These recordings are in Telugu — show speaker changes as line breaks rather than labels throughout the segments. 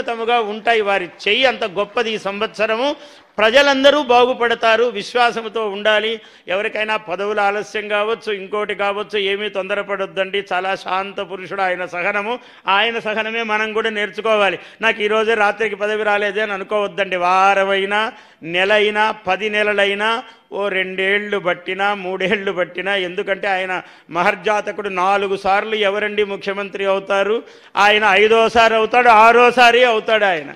శాశ్వతముగా ఉంటాయి. వారి చెయ్యి అంత గొప్పది. ఈ సంవత్సరము ప్రజలందరూ బాగుపడతారు, విశ్వాసంతో ఉండాలి. ఎవరికైనా పదవులు ఆలస్యం కావచ్చు, ఇంకోటి కావచ్చు, ఏమీ తొందరపడొద్దండి. చాలా శాంత పురుషుడు ఆయన సహనమే మనం కూడా నేర్చుకోవాలి. నాకు ఈరోజే రాత్రికి పదవి రాలేదే అని అనుకోవద్దండి. వారమైనా, నెలైనా, 10 నెలలైనా, ఓ 2 ఏళ్ళు పట్టినా, 3 ఏళ్ళు పట్టినా, ఎందుకంటే ఆయన మహర్జాతకుడు. 4 సార్లు ఎవరండి ముఖ్యమంత్రి అవుతారు? ఆయన 5వసారి అవుతాడు, 6వసారి అవుతాడు ఆయన.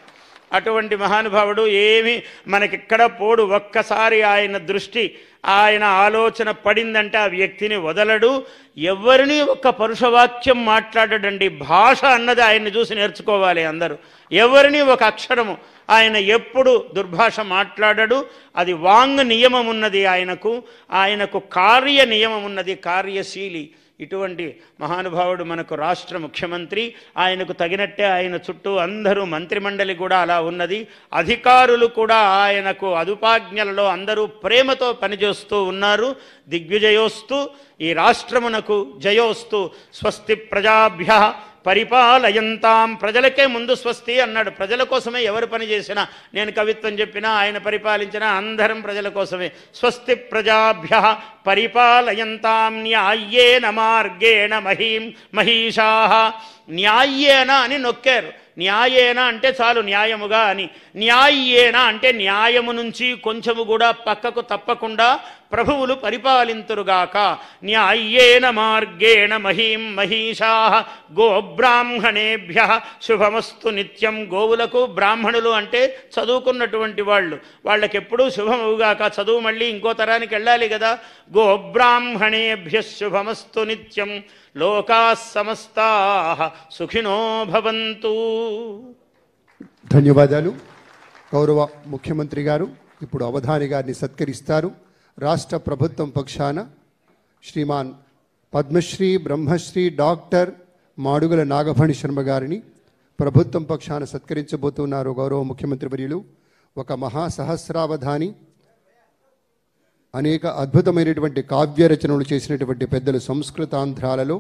అటువంటి మహానుభావుడు. ఏమి మనకిక్కడ పోడు. ఒక్కసారి ఆయన దృష్టి, ఆయన ఆలోచన పడిందంటే ఆ వ్యక్తిని వదలడు. ఎవరిని ఒక్క పరుషవాక్యం మాట్లాడడండి. భాష అన్నది ఆయన్ని చూసి నేర్చుకోవాలి అందరూ. ఎవరిని ఒక అక్షరము ఆయన ఎప్పుడు దుర్భాష మాట్లాడడు. అది వాంగ్ నియమం ఉన్నది ఆయనకు కార్య నియమం ఉన్నది, కార్యశీలి. ఇటువంటి మహానుభావుడు మనకు రాష్ట్ర ముఖ్యమంత్రి. ఆయనకు తగినట్టే ఆయన చుట్టూ అందరూ మంత్రిమండలి కూడా అలా ఉన్నది. అధికారులు కూడా ఆయనకు అదుపాజ్ఞలలో అందరూ ప్రేమతో పనిచేస్తూ ఉన్నారు. దిగ్విజయోస్తు, ఈ రాష్ట్రమునకు జయోస్తు. స్వస్తి ప్రజాభ్యః పరిపాలయంతాం. ప్రజలకే ముందు స్వస్తి అన్నాడు. ప్రజల కోసమే ఎవరు పని చేసినా, నేను కవిత్వం చెప్పినా, ఆయన పరిపాలించినా అందరం ప్రజల కోసమే. స్వస్తి ప్రజాభ్యః పరిపాలయంతాం న్యాయేన మార్గేణ మహీషాః. న్యాయేన అని నొక్కారు. న్యాయేన అంటే చాలు, న్యాయముగా అని. న్యాయేన అంటే న్యాయము నుంచి కొంచెము కూడా పక్కకు తప్పకుండా ప్రభువులు పరిపాలింతురుగాక. న్యాయేన మార్గేణ మహీషాః గోబ్రాహ్మణేభ్యః శుభమస్తు నిత్యం. గోవులకు బ్రాహ్మణులు అంటే చదువుకున్నటువంటి వాళ్ళు, వాళ్ళకెప్పుడూ శుభమవుగాక. చదువు మళ్ళీ ఇంకో తరానికి వెళ్ళాలి కదా. గోబ్రాహ్మణేభ్యః శుభమస్తు నిత్యం. లోకాః సమస్తాః సుఖినో భవంతు.
ధన్యవాదాలు. గౌరవ ముఖ్యమంత్రి గారు ఇప్పుడు అవధాని గారిని సత్కరిస్తారు. రాష్ట్ర ప్రభుత్వం పక్షాన శ్రీమాన్ పద్మశ్రీ బ్రహ్మశ్రీ డాక్టర్ మాడుగుల నాగభణి శర్మ గారిని ప్రభుత్వం పక్షాన సత్కరించబోతున్నారు గౌరవ ముఖ్యమంత్రి వర్యులు. ఒక మహాసహస్రావధాని, అనేక అద్భుతమైనటువంటి కావ్య రచనలు చేసినటువంటి పెద్దలు. సంస్కృతాంధ్రాలలో